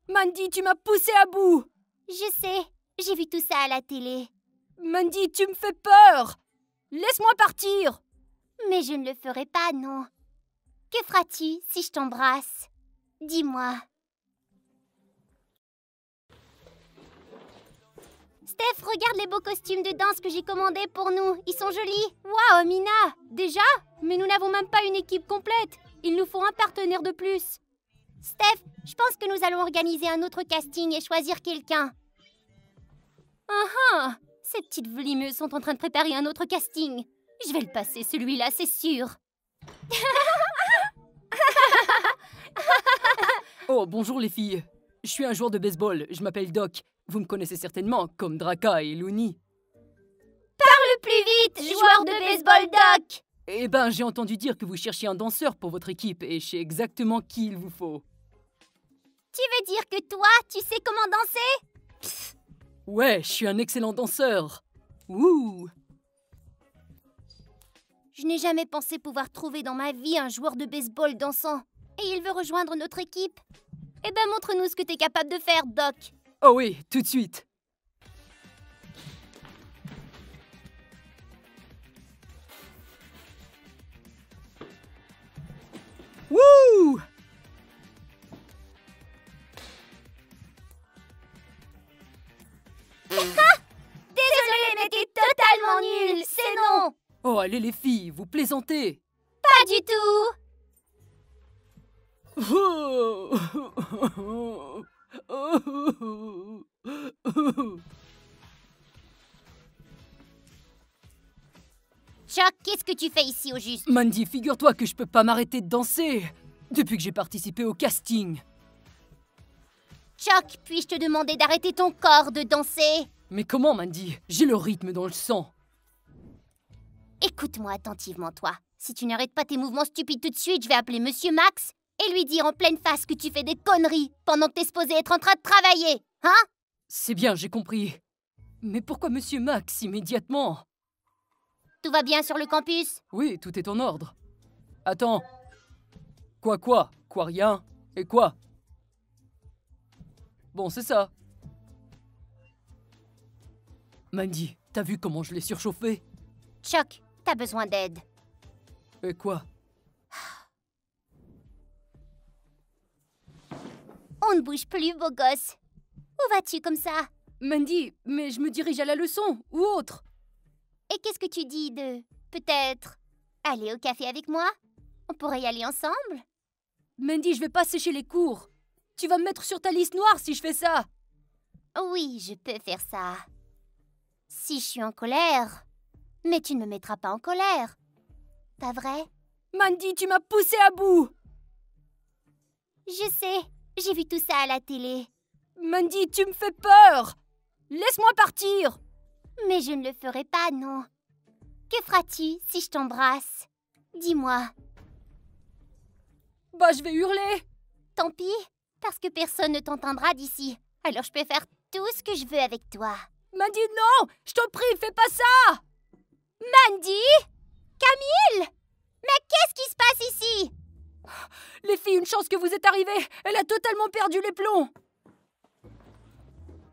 Mandy, tu m'as poussé à bout! Je sais, j'ai vu tout ça à la télé. Mandy, tu me fais peur! Laisse-moi partir! Mais je ne le ferai pas, non. Que feras-tu si je t'embrasse? Dis-moi. Steph, regarde les beaux costumes de danse que j'ai commandés pour nous. Ils sont jolis. Waouh, Amina! Déjà? Mais nous n'avons même pas une équipe complète. Il nous faut un partenaire de plus. Steph, je pense que nous allons organiser un autre casting et choisir quelqu'un. Ces petites vlimeuses sont en train de préparer un autre casting. Je vais le passer, celui-là, c'est sûr. Oh, bonjour les filles. Je suis un joueur de baseball, je m'appelle Doc. Vous me connaissez certainement, comme Draka et Looney. Parle plus vite, joueur de baseball Doc! Eh ben, j'ai entendu dire que vous cherchiez un danseur pour votre équipe et je sais exactement qui il vous faut. Tu veux dire que toi, tu sais comment danser? Pff, ouais, je suis un excellent danseur. Wouh! Je n'ai jamais pensé pouvoir trouver dans ma vie un joueur de baseball dansant. Et il veut rejoindre notre équipe? Eh ben, montre-nous ce que t'es capable de faire, Doc. Oh oui, tout de suite. Wouh! Désolée, mais t'es totalement nul, c'est non! Oh, allez les filles, vous plaisantez. Pas du tout! Chuck, qu'est-ce que tu fais ici au juste? Mandy, figure-toi que je peux pas m'arrêter de danser depuis que j'ai participé au casting. Chuck, puis-je te demander d'arrêter ton corps de danser? Mais comment, Mandy? J'ai le rythme dans le sang. Écoute-moi attentivement, toi. Si tu n'arrêtes pas tes mouvements stupides tout de suite, je vais appeler Monsieur Max et lui dire en pleine face que tu fais des conneries pendant que t'es supposé être en train de travailler, hein? C'est bien, j'ai compris. Mais pourquoi Monsieur Max immédiatement? Tout va bien sur le campus? Oui, tout est en ordre. Attends. Quoi, rien? Et quoi? Bon, c'est ça. Mandy, t'as vu comment je l'ai surchauffé? Chuck, t'as besoin d'aide. Et quoi? On ne bouge plus, beau gosse. Où vas-tu comme ça? Mandy, mais je me dirige à la leçon, ou autre. Et qu'est-ce que tu dis de... peut-être... aller au café avec moi? On pourrait y aller ensemble? Mandy, je vais pas sécher les cours. Tu vas me mettre sur ta liste noire si je fais ça. Oui, je peux faire ça. Si je suis en colère. Mais tu ne me mettras pas en colère. Pas vrai? Mandy, tu m'as poussé à bout. Je sais, j'ai vu tout ça à la télé. Mandy, tu me fais peur. Laisse-moi partir. Mais je ne le ferai pas, non. Que feras-tu si je t'embrasse? Dis-moi. Bah, je vais hurler. Tant pis, parce que personne ne t'entendra d'ici. Alors je peux faire tout ce que je veux avec toi. Mandy, non! Je t'en prie, fais pas ça! Mandy? Camille? Mais qu'est-ce qui se passe ici? Les filles, une chance que vous êtes arrivées. Elle a totalement perdu les plombs.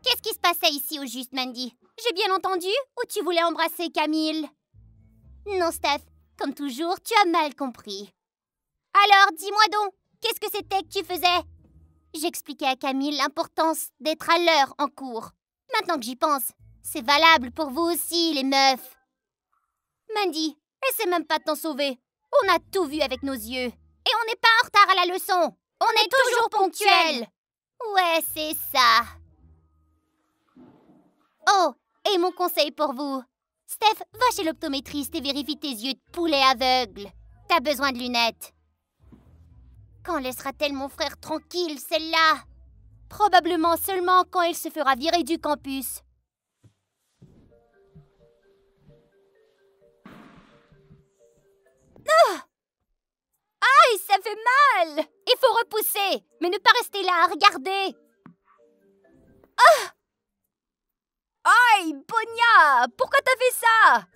Qu'est-ce qui se passait ici au juste, Mandy? J'ai bien entendu ou tu voulais embrasser Camille? Non, Steph, comme toujours, tu as mal compris. Alors, dis-moi donc, qu'est-ce que c'était que tu faisais? J'expliquais à Camille l'importance d'être à l'heure en cours. Maintenant que j'y pense, c'est valable pour vous aussi, les meufs. Mandy, essaie même pas de t'en sauver. On a tout vu avec nos yeux. Et on n'est pas en retard à la leçon. On est toujours ponctuel. Ouais, c'est ça. Oh, et mon conseil pour vous. Steph, va chez l'optométriste et vérifie tes yeux de poulet aveugle. T'as besoin de lunettes. Quand laissera-t-elle mon frère tranquille, celle-là? Probablement seulement quand elle se fera virer du campus. Ah! Aïe, ça fait mal! Il faut repousser, mais ne pas rester là à regarder. Ah! Aïe, Bonia! Pourquoi t'as fait ça?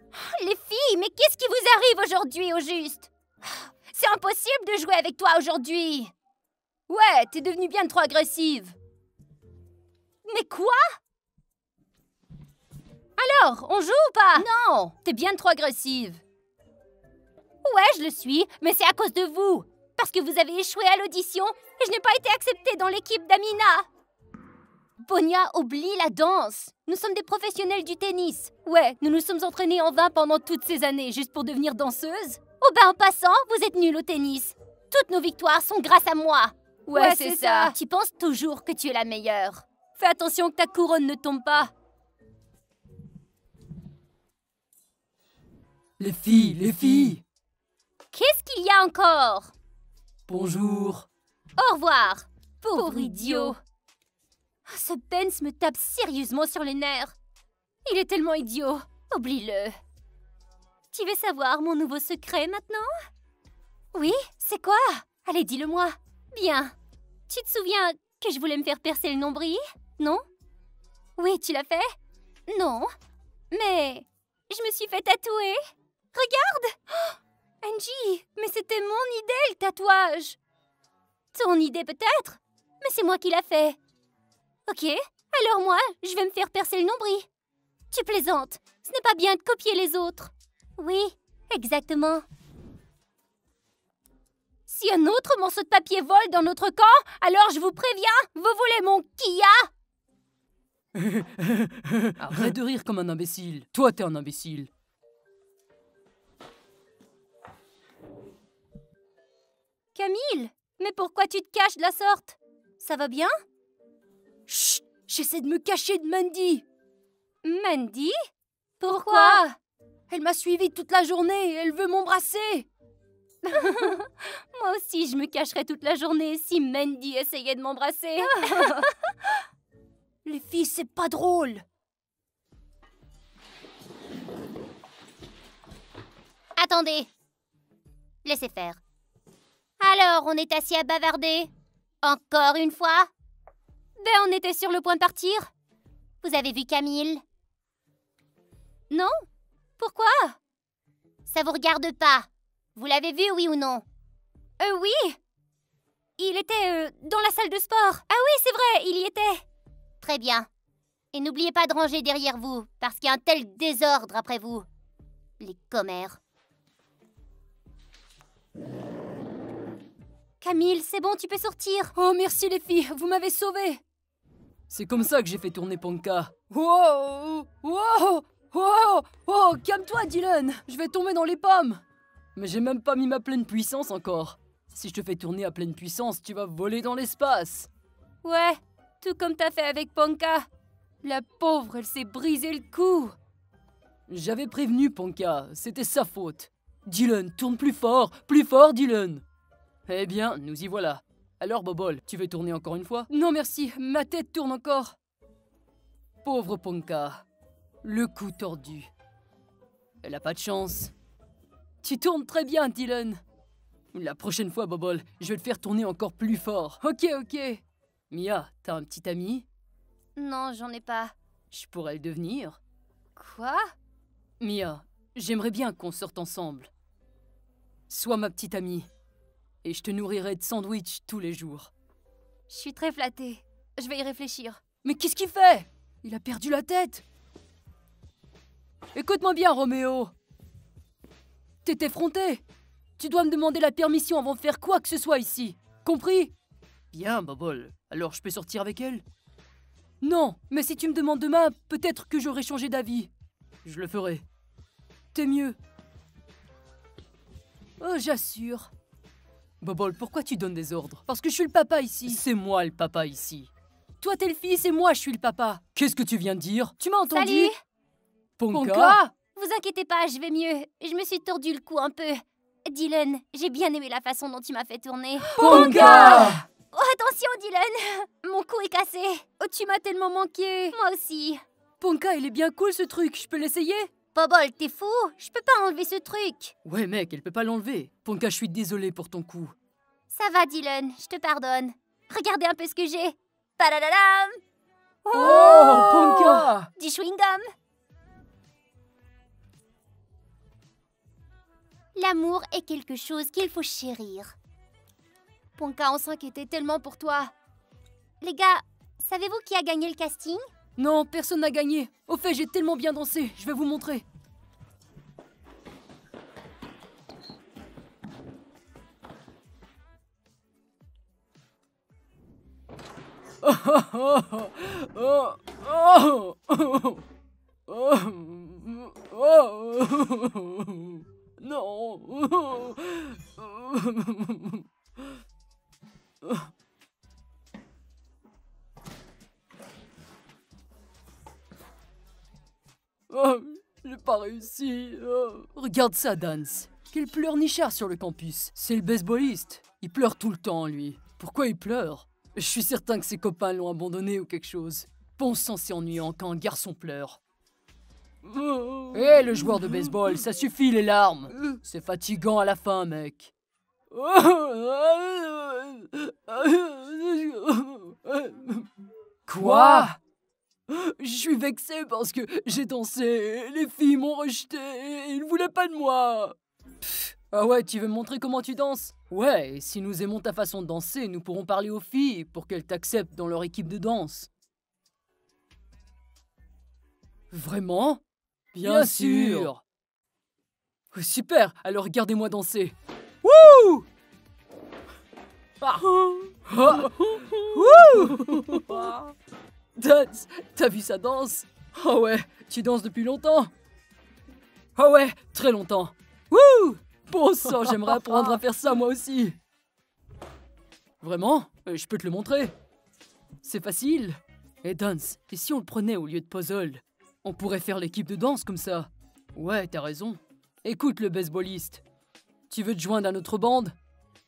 Les filles, mais qu'est-ce qui vous arrive aujourd'hui au juste? C'est impossible de jouer avec toi aujourd'hui. Ouais, t'es devenue bien trop agressive. Mais quoi? Alors, on joue ou pas? Non, t'es bien trop agressive. Ouais, je le suis, mais c'est à cause de vous. Parce que vous avez échoué à l'audition et je n'ai pas été acceptée dans l'équipe d'Amina. Ponia, oublie la danse. Nous sommes des professionnels du tennis. Ouais, nous nous sommes entraînés en vain pendant toutes ces années, juste pour devenir danseuse. Oh ben en passant, vous êtes nuls au tennis. Toutes nos victoires sont grâce à moi. Ouais, c'est ça. Tu penses toujours que tu es la meilleure. Fais attention que ta couronne ne tombe pas. Les filles. Qu'est-ce qu'il y a encore? Bonjour. Au revoir. Pauvre idiot. Oh, ce Benz me tape sérieusement sur les nerfs. Il est tellement idiot. Oublie-le. Tu veux savoir mon nouveau secret maintenant? Oui, c'est quoi? Allez, dis-le-moi. Bien. Tu te souviens que je voulais me faire percer le nombril? Non? Oui, tu l'as fait? Non. Mais je me suis fait tatouer. Regarde! Oh, Angie, mais c'était mon idée, le tatouage. Ton idée peut-être? Mais c'est moi qui l'a fait. Ok, alors moi, je vais me faire percer le nombril. Tu plaisantes. Ce n'est pas bien de copier les autres. Oui, exactement. Si un autre morceau de papier vole dans notre camp, alors je vous préviens, vous voulez mon Kia? Arrête de rire comme un imbécile. Toi, t'es un imbécile. Camille, mais pourquoi tu te caches de la sorte? Ça va bien? Chut, j'essaie de me cacher de Mandy. Mandy? Pourquoi? Elle m'a suivi toute la journée et elle veut m'embrasser. Moi aussi, je me cacherais toute la journée si Mandy essayait de m'embrasser. Les filles, c'est pas drôle. Attendez. Laissez faire. Alors, on est assis à bavarder. Encore une fois? Ben, on était sur le point de partir. Vous avez vu Camille? Non? Pourquoi? Ça vous regarde pas. Vous l'avez vu, oui ou non? Oui. Il était dans la salle de sport. Ah oui, c'est vrai, il y était. Très bien. Et n'oubliez pas de ranger derrière vous, parce qu'il y a un tel désordre après vous. Les commères. Camille, c'est bon, tu peux sortir. Oh, merci les filles, vous m'avez sauvée. C'est comme ça que j'ai fait tourner Ponka. Wow, wow, wow, oh, calme-toi Dylan, je vais tomber dans les pommes. Mais j'ai même pas mis ma pleine puissance encore. Si je te fais tourner à pleine puissance, tu vas voler dans l'espace. Ouais, tout comme t'as fait avec Ponka. La pauvre, elle s'est brisé le cou. J'avais prévenu Ponka, c'était sa faute. Dylan, tourne plus fort Dylan. Eh bien, nous y voilà. Alors Bobol, tu veux tourner encore une fois? Non merci, ma tête tourne encore. Pauvre Ponka, le cou tordu. Elle a pas de chance. Tu tournes très bien, Dylan. La prochaine fois, Bobol, je vais te faire tourner encore plus fort. Ok. Mia, t'as un petit ami? Non, j'en ai pas. Je pourrais le devenir. Quoi? Mia, j'aimerais bien qu'on sorte ensemble. Sois ma petite amie. Et je te nourrirai de sandwich tous les jours. Je suis très flattée. Je vais y réfléchir. Mais qu'est-ce qu'il fait? Il a perdu la tête. Écoute-moi bien, Roméo. T'es effronté. Tu dois me demander la permission avant de faire quoi que ce soit ici. Compris? Bien, Bobol. Alors je peux sortir avec elle? Non, mais si tu me demandes demain, peut-être que j'aurai changé d'avis. Je le ferai. T'es mieux. Oh, j'assure. Bobol, pourquoi tu donnes des ordres? Parce que je suis le papa ici. C'est moi le papa ici. Toi t'es le fils et moi je suis le papa. Qu'est-ce que tu viens de dire? Tu m'as entendu? Salut! Ponka? Vous inquiétez pas, je vais mieux. Je me suis tordu le cou un peu. Dylan, j'ai bien aimé la façon dont tu m'as fait tourner. Ponka! Oh, attention, Dylan! Mon cou est cassé. Oh, tu m'as tellement manqué. Moi aussi. Ponka, il est bien cool ce truc. Je peux l'essayer? Bobol, t'es fou? Je peux pas enlever ce truc. Ouais, mec, elle peut pas l'enlever. Ponka, je suis désolé pour ton coup. Ça va, Dylan, je te pardonne. Regardez un peu ce que j'ai. Padadadam! Oh, Ponka! Du chewing-gum. L'amour est quelque chose qu'il faut chérir. Ponka, on s'inquiétait tellement pour toi. Les gars, savez-vous qui a gagné le casting? Non, personne n'a gagné. Au fait, j'ai tellement bien dansé, je vais vous montrer. Non. J'ai pas réussi. Regarde ça, Dance. Quel pleurnichard sur le campus. C'est le baseballiste. Il pleure tout le temps, lui. Pourquoi il pleure? Je suis certain que ses copains l'ont abandonné ou quelque chose. Bon sang, c'est ennuyant quand un garçon pleure. Hé, le joueur de baseball, ça suffit les larmes. C'est fatigant à la fin, mec. Quoi? Je suis vexé parce que j'ai dansé, les filles m'ont rejeté, ils voulaient pas de moi. Ah ouais, tu veux me montrer comment tu danses? Ouais, et si nous aimons ta façon de danser, nous pourrons parler aux filles pour qu'elles t'acceptent dans leur équipe de danse. Vraiment? Bien sûr. Oh, super, alors regardez-moi danser. Wouh! Ah. Ah. Wouh! Dance, t'as vu sa danse? Oh ouais, tu danses depuis longtemps? Oh ouais, très longtemps. Wouh! Bon sang, j'aimerais apprendre à faire ça moi aussi. Vraiment? Je peux te le montrer. C'est facile. Et Dance, et si on le prenait au lieu de puzzle? On pourrait faire l'équipe de danse comme ça. Ouais, t'as raison. Écoute le baseballiste. Tu veux te joindre à notre bande?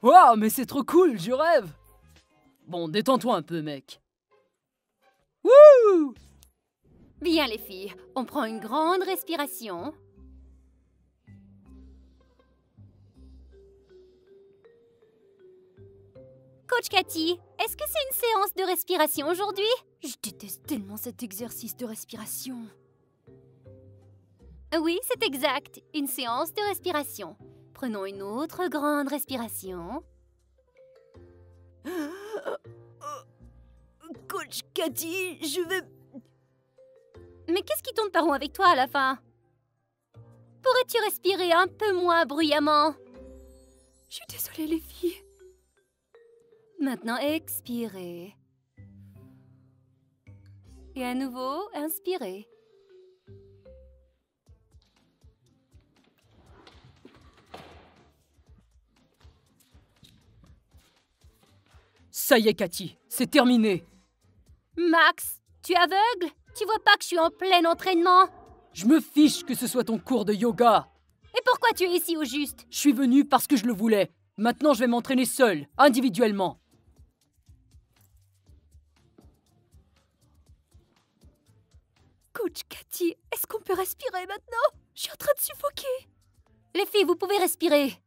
Waouh, mais c'est trop cool, je rêve. Bon, détends-toi un peu, mec. Wouh! Bien les filles, on prend une grande respiration. Coach Cathy, est-ce que c'est une séance de respiration aujourd'hui? Je déteste tellement cet exercice de respiration. Oui, c'est exact, une séance de respiration. Prenons une autre grande respiration. Coach Cathy, je vais... Mais qu'est-ce qui tourne par rond avec toi à la fin? Pourrais-tu respirer un peu moins bruyamment? Je suis désolée les filles. Maintenant, expirez. Et à nouveau, inspirez. Ça y est, Cathy, c'est terminé. Max, tu es aveugle? Tu vois pas que je suis en plein entraînement? Je me fiche que ce soit ton cours de yoga. Et pourquoi tu es ici au juste? Je suis venu parce que je le voulais. Maintenant, je vais m'entraîner seul, individuellement. Coach Cathy, est-ce qu'on peut respirer maintenant? Je suis en train de suffoquer. Les filles, vous pouvez respirer.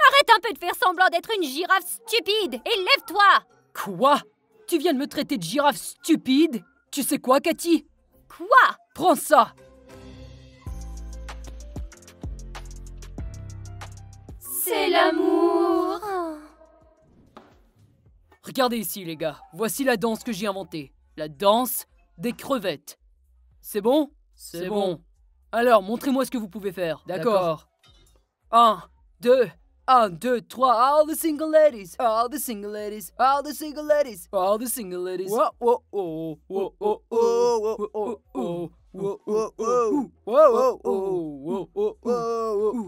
Arrête un peu de faire semblant d'être une girafe stupide et lève-toi! Quoi? Tu viens de me traiter de girafe stupide? Tu sais quoi, Cathy? Quoi? Prends ça! C'est l'amour! Regardez ici, les gars. Voici la danse que j'ai inventée. La danse des crevettes. C'est bon? C'est bon. Alors, montrez-moi ce que vous pouvez faire. D'accord. 1, 2, 1, 2, 3. All the single ladies. All the single ladies. All the single ladies. All the single ladies. Whoa, whoa, whoa, whoa, whoa, whoa, whoa, whoa. Whoa, whoa, whoa, whoa, whoa, whoa, whoa,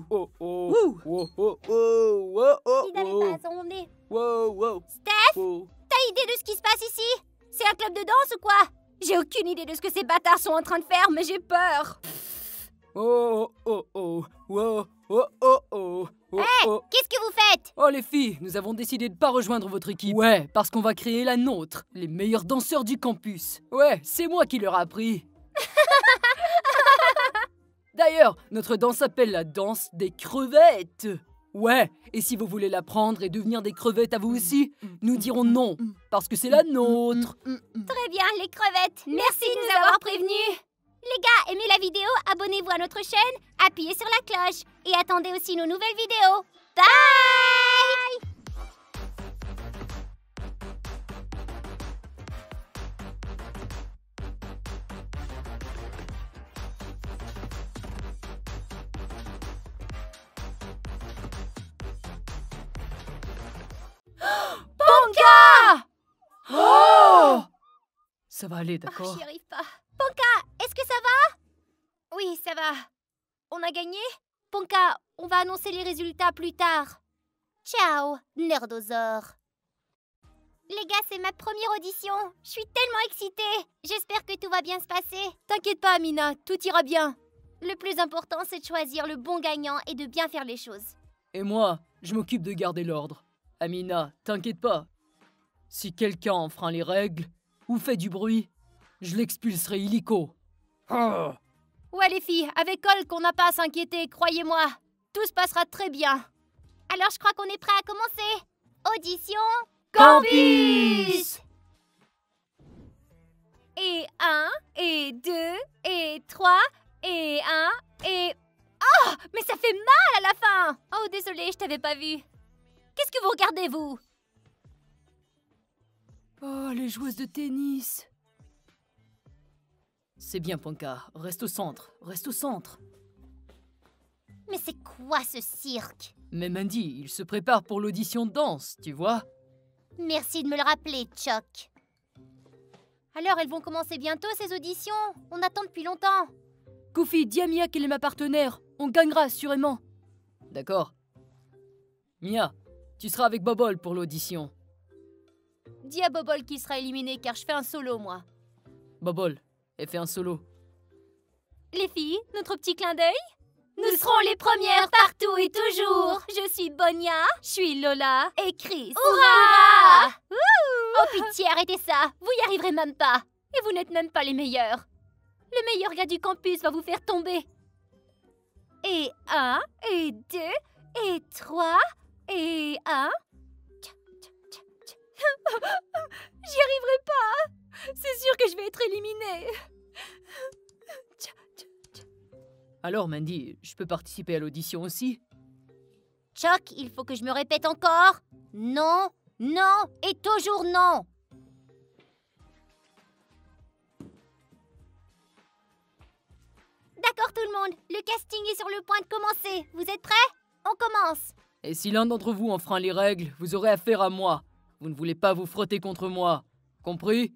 whoa, whoa, whoa, whoa, Il n'avait pas à son nez. whoa. Steph, t'as idée de ce qui se passe ici? C'est un club de danse ou quoi? J'ai aucune idée de ce que ces bâtards sont en train de faire, mais j'ai peur. Oh, oh, oh, oh, oh, oh, oh. Hé, qu'est-ce que vous faites? Oh les filles, nous avons décidé de pas rejoindre votre équipe. Ouais, parce qu'on va créer la nôtre, les meilleurs danseurs du campus. Ouais, c'est moi qui leur ai appris. D'ailleurs, notre danse s'appelle la danse des crevettes. Ouais, et si vous voulez l'apprendre et devenir des crevettes à vous aussi, nous dirons non, parce que c'est la nôtre. Très bien, les crevettes. Merci de nous avoir prévenus. Les gars, aimez la vidéo, abonnez-vous à notre chaîne, appuyez sur la cloche et attendez aussi nos nouvelles vidéos. Bye! Ça va aller, d'accord? J'y arrive pas. Ponka, est-ce que ça va? Oui, ça va. On a gagné? Ponka, on va annoncer les résultats plus tard. Ciao, nerdosaure. Les gars, c'est ma première audition. Je suis tellement excitée. J'espère que tout va bien se passer. T'inquiète pas, Amina, tout ira bien. Le plus important, c'est de choisir le bon gagnant et de bien faire les choses. Et moi, je m'occupe de garder l'ordre. Amina, t'inquiète pas. Si quelqu'un enfreint les règles ou fait du bruit, je l'expulserai illico. Ah. Ouais les filles, avec Hulk, on n'a pas à s'inquiéter, croyez-moi. Tout se passera très bien. Alors je crois qu'on est prêt à commencer. Audition Campus! Et 1, et 2, et 3, et 1, et... Oh, mais ça fait mal à la fin! Oh, désolé, je t'avais pas vu. Qu'est-ce que vous regardez, vous? Oh, les joueuses de tennis. C'est bien, Ponka. Reste au centre. Reste au centre. Mais c'est quoi ce cirque? Mais Mandy, il se prépare pour l'audition de danse, tu vois? Merci de me le rappeler, Chuck. Alors, elles vont commencer bientôt, ces auditions? On attend depuis longtemps. Kofi, dis à Mia qu'elle est ma partenaire. On gagnera, assurément. D'accord. Mia, tu seras avec Bobol pour l'audition. Dis à Bobol qu'il sera éliminé, car je fais un solo, moi. Bobol, elle fait un solo. Les filles, notre petit clin d'œil? Nous serons les premières partout et toujours. Je suis Bonia, je suis Lola et Chris. Hurrah! Oh pitié, arrêtez ça. Vous y arriverez même pas. Et vous n'êtes même pas les meilleurs. Le meilleur gars du campus va vous faire tomber. Et 1, et 2, et 3, et 1. J'y arriverai pas. C'est sûr que je vais être éliminée. Alors, Mandy, je peux participer à l'audition aussi? Chuck, il faut que je me répète encore. Non, non et toujours non. D'accord tout le monde, le casting est sur le point de commencer. Vous êtes prêts? On commence. Et si l'un d'entre vous enfreint les règles, vous aurez affaire à moi. Vous ne voulez pas vous frotter contre moi. Compris?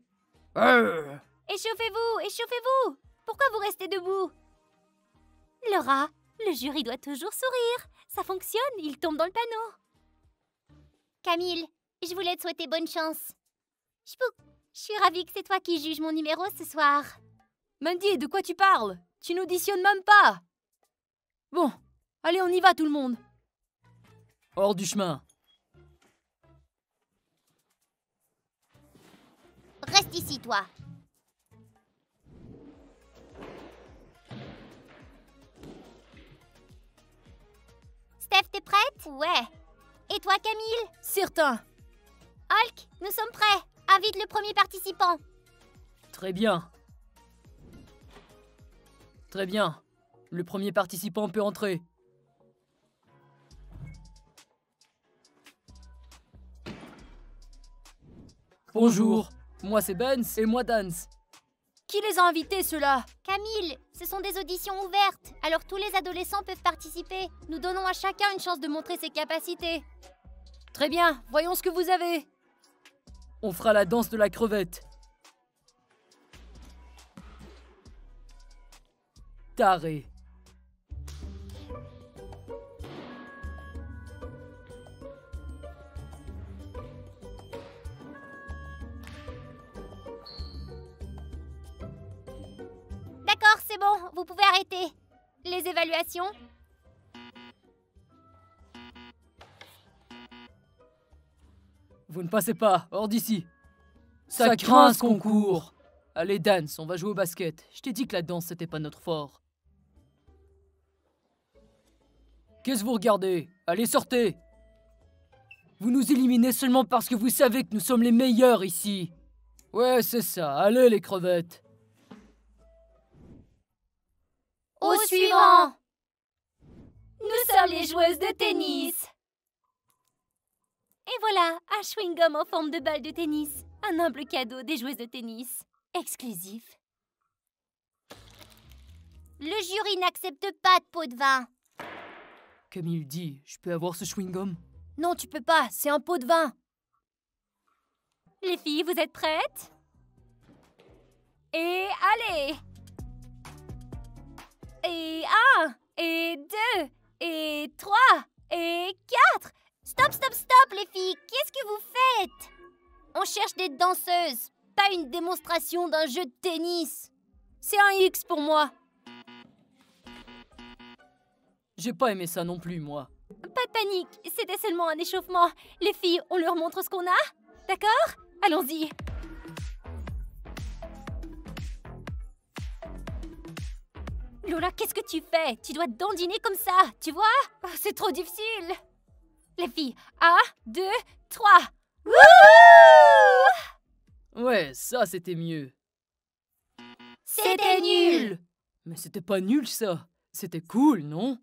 Échauffez-vous, échauffez-vous. Pourquoi vous restez debout? Laura, le jury doit toujours sourire. Ça fonctionne, il tombe dans le panneau. Camille, je voulais te souhaiter bonne chance. Je suis ravie que c'est toi qui juges mon numéro ce soir. Mandy, de quoi tu parles? Tu n'auditionnes même pas. Bon, allez, on y va tout le monde. Hors du chemin. Reste ici, toi. Steph, t'es prête? Ouais. Et toi, Camille? Certain. Hulk, nous sommes prêts. Invite le premier participant. Très bien. Très bien. Le premier participant peut entrer. Bonjour. Moi c'est Benz et moi Dance. Qui les a invités ceux-là? Camille, ce sont des auditions ouvertes, alors tous les adolescents peuvent participer. Nous donnons à chacun une chance de montrer ses capacités. Très bien, voyons ce que vous avez. On fera la danse de la crevette. Taré. D'accord, c'est bon, vous pouvez arrêter. Les évaluations? Vous ne passez pas, hors d'ici. Ça craint ce concours. Allez, Dance, on va jouer au basket. Je t'ai dit que la danse, c'était pas notre fort. Qu'est-ce que vous regardez? Allez, sortez. Vous nous éliminez seulement parce que vous savez que nous sommes les meilleurs ici. Ouais, c'est ça. Allez, les crevettes. Au suivant! Nous sommes les joueuses de tennis. Et voilà, un chewing-gum en forme de balle de tennis. Un humble cadeau des joueuses de tennis. Exclusif. Le jury n'accepte pas de pot de vin. Camille dit, je peux avoir ce chewing-gum? Non, tu peux pas, c'est un pot de vin. Les filles, vous êtes prêtes? Et allez. Et 1, et 2, et 3, et 4. Stop, stop, stop, les filles. Qu'est-ce que vous faites? On cherche des danseuses, pas une démonstration d'un jeu de tennis. C'est un X pour moi. J'ai pas aimé ça non plus, moi. Pas de panique, c'était seulement un échauffement. Les filles, on leur montre ce qu'on a? D'accord? Allons-y. Lola, qu'est-ce que tu fais? Tu dois dandiner comme ça, tu vois? Oh, c'est trop difficile. Les filles, 1, 2, 3. Wouhou! Ouais, ça c'était mieux. C'était nul. Mais c'était pas nul ça. C'était cool, non?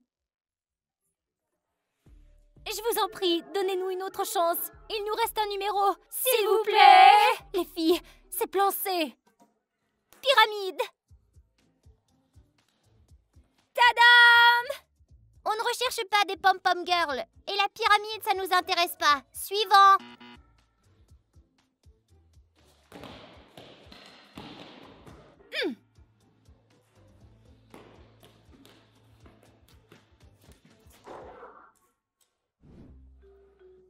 Je vous en prie, donnez-nous une autre chance. Il nous reste un numéro. S'il vous plaît. Les filles, c'est plan C. Pyramide. Tadam! On ne recherche pas des pom-pom girls. Et la pyramide, ça nous intéresse pas. Suivant.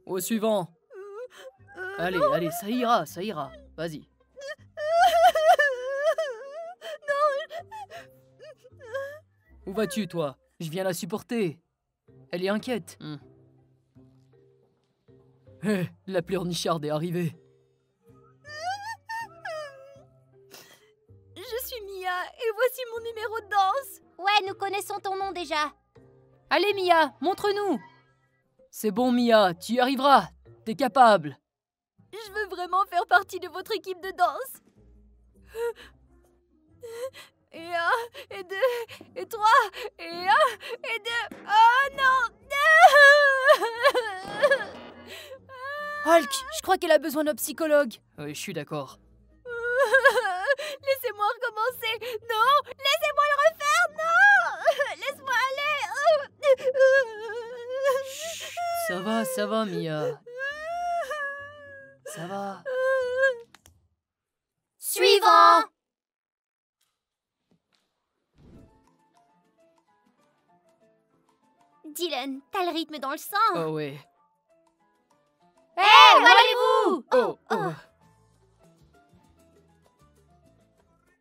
Au suivant. Allez, allez, ça ira, ça ira. Vas-y. Où vas-tu, toi? Je viens la supporter. Elle est inquiète. Hé, la pleurnicharde est arrivée. Je suis Mia et voici mon numéro de danse. Ouais, nous connaissons ton nom déjà. Allez, Mia, montre-nous. C'est bon, Mia, tu y arriveras. T'es capable. Je veux vraiment faire partie de votre équipe de danse. Et 1, et 2, et 3, et 1, et 2. Oh non! Hulk, je crois qu'elle a besoin d'un psychologue. Oui, je suis d'accord. Laissez-moi recommencer. Non! Laissez-moi le refaire. Non! Laisse-moi aller. Ça va, Mia. Ça va. Suivant! Dylan, t'as le rythme dans le sang. Oh ouais. Hé, où allez-vous? Oh.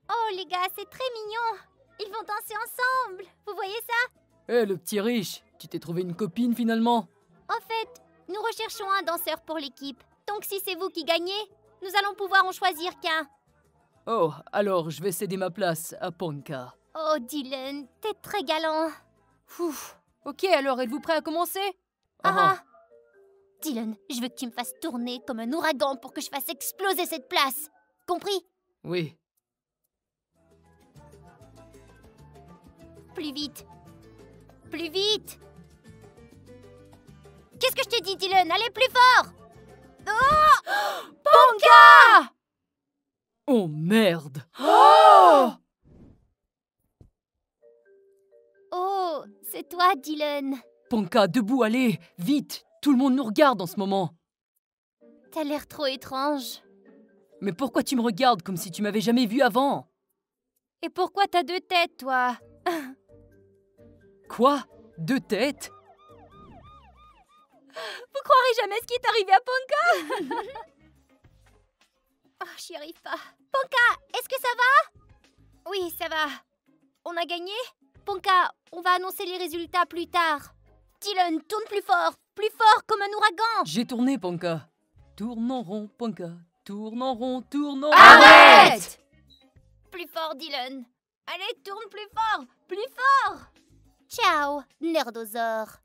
Oh les gars, c'est très mignon. Ils vont danser ensemble. Vous voyez ça? Hé, le petit riche, tu t'es trouvé une copine finalement? En fait, nous recherchons un danseur pour l'équipe. Donc si c'est vous qui gagnez, nous allons pouvoir en choisir qu'un. Oh, alors je vais céder ma place à Ponka. Oh Dylan, t'es très galant. Ouf. Ok, alors êtes-vous prêt à commencer? Ah. Dylan, je veux que tu me fasses tourner comme un ouragan pour que je fasse exploser cette place. Compris? Oui. Plus vite. Plus vite. Qu'est-ce que je t'ai dit, Dylan? Allez plus fort. Oh! Ponka! Oh merde! Oh! Oh, c'est toi, Dylan. Ponka, debout, allez! Vite! Tout le monde nous regarde en ce moment. T'as l'air trop étrange. Mais pourquoi tu me regardes comme si tu m'avais jamais vu avant? Et pourquoi t'as 2 têtes, toi? Quoi? 2 têtes? Vous croirez jamais ce qui est arrivé à Ponka? Oh, j'y arrive pas. Ponka, est-ce que ça va? Oui, ça va. On a gagné? Ponka, on va annoncer les résultats plus tard. Dylan, tourne plus fort comme un ouragan. J'ai tourné, Ponka. Tourne en rond, Ponka. Tourne en rond, tourne en rond. Arrête! Plus fort, Dylan. Allez, tourne plus fort. Ciao, nerdosaure.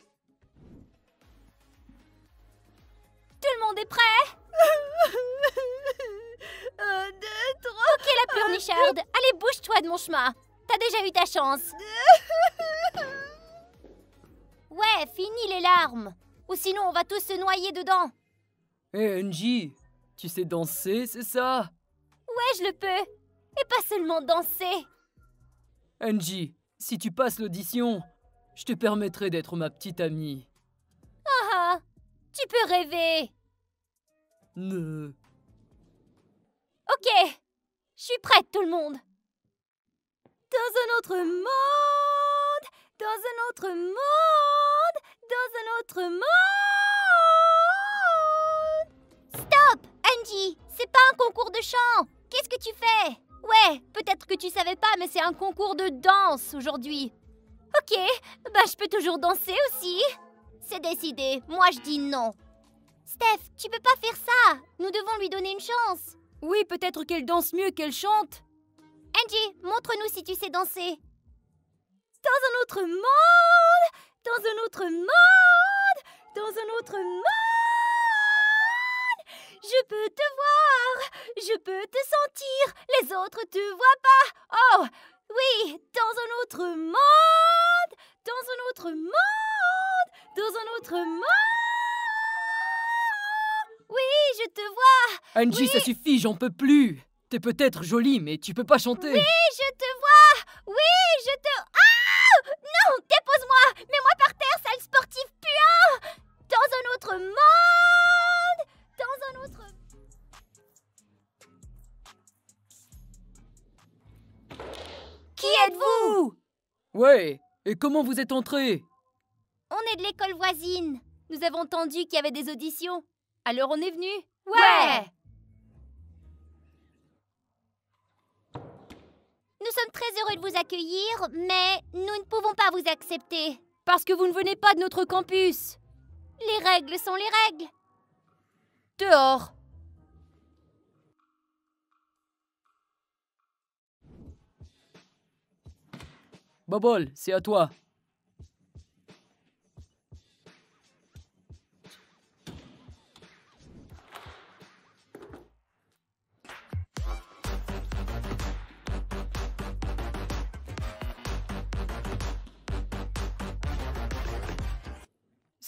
Tout le monde est prêt? 1, 2, 3. Ok, la pleurnicharde. Allez, bouge-toi de mon chemin. T'as déjà eu ta chance. Ouais, fini les larmes. Ou sinon, on va tous se noyer dedans. Hé, NJ, tu sais danser, c'est ça? Ouais, je le peux. Et pas seulement danser. NJ, si tu passes l'audition, je te permettrai d'être ma petite amie. Ah, tu peux rêver. Ne. Ok, Je suis prête, tout le monde. Dans un autre monde, dans un autre monde, dans un autre monde. Stop, Angie, c'est pas un concours de chant. Qu'est-ce que tu fais? Ouais, peut-être que tu savais pas, mais c'est un concours de danse aujourd'hui. Ok, bah je peux toujours danser aussi. C'est décidé, moi je dis non. Steph, tu peux pas faire ça. Nous devons lui donner une chance. Oui, peut-être qu'elle danse mieux qu'elle chante. Angie, montre-nous si tu sais danser. Dans un autre monde, dans un autre monde, dans un autre monde. Je peux te voir, je peux te sentir, les autres te voient pas. Oh, oui, dans un autre monde, dans un autre monde, dans un autre monde. Oui, je te vois. Angie, Oui. ça suffit, j'en peux plus. T'es peut-être jolie, mais tu peux pas chanter. Oui, je te vois. Oui, je te... Ah! Non, dépose-moi. Mets-moi par terre, sale sportif puant. Dans un autre monde. Dans un autre... Qui êtes-vous? Ouais, et comment vous êtes entrés? On est de l'école voisine. Nous avons entendu qu'il y avait des auditions. Alors on est venu. Ouais. Nous sommes très heureux de vous accueillir, mais nous ne pouvons pas vous accepter. Parce que vous ne venez pas de notre campus. Les règles sont les règles. Dehors. Bobol, c'est à toi.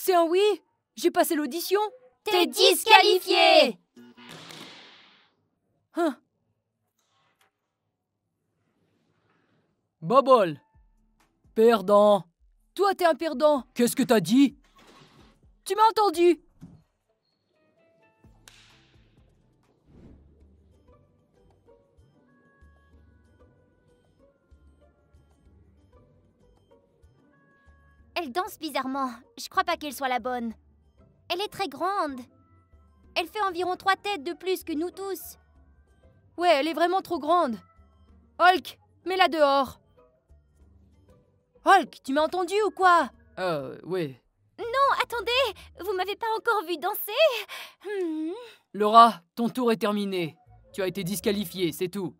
C'est un oui? J'ai passé l'audition? T'es disqualifié! Hein? Bobol. Perdant. Toi, t'es un perdant. Qu'est-ce que t'as dit? Tu m'as entendu? Elle danse bizarrement. Je crois pas qu'elle soit la bonne. Elle est très grande. Elle fait environ 3 têtes de plus que nous tous. Ouais, elle est vraiment trop grande. Hulk, mets-la dehors. Hulk, tu m'as entendu ou quoi? Ouais. Non, attendez, vous m'avez pas encore vu danser. Laura, ton tour est terminé. Tu as été disqualifiée, c'est tout.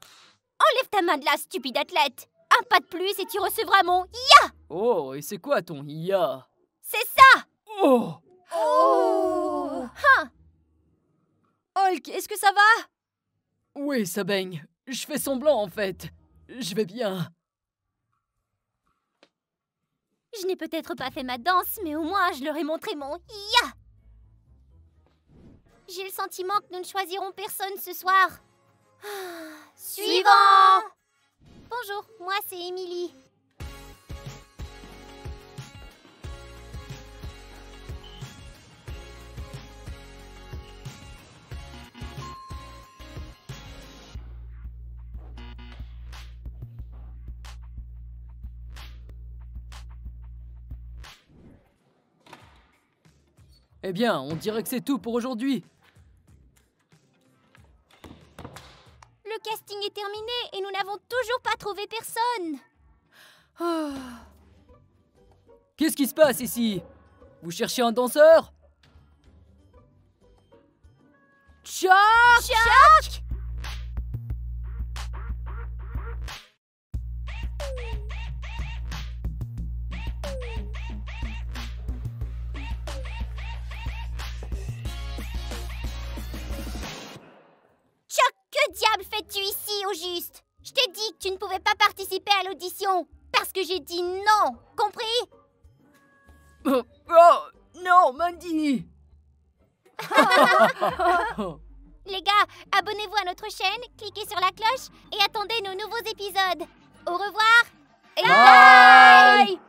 Enlève ta main de là, stupide athlète. Un pas de plus et tu recevras mon ya. Oh, et c'est quoi ton ya? C'est ça. Oh! Oh. Hulk, est-ce que ça va? Oui, ça baigne. Je fais semblant en fait. Je vais bien. Je n'ai peut-être pas fait ma danse, mais au moins je leur ai montré mon ya. J'ai le sentiment que nous ne choisirons personne ce soir. Suivant. Bonjour, moi c'est Émilie. Eh bien, on dirait que c'est tout pour aujourd'hui. Le casting est terminé et nous n'avons toujours pas trouvé personne. Qu'est-ce qui se passe ici? Vous cherchez un danseur? Choc! Choc! Choc, que diable fais-tu ici au juste? Je t'ai dit que tu ne pouvais pas participer à l'audition parce que j'ai dit non, compris? Oh, non, Mandy! Les gars, abonnez-vous à notre chaîne, cliquez sur la cloche et attendez nos nouveaux épisodes. Au revoir et Bye!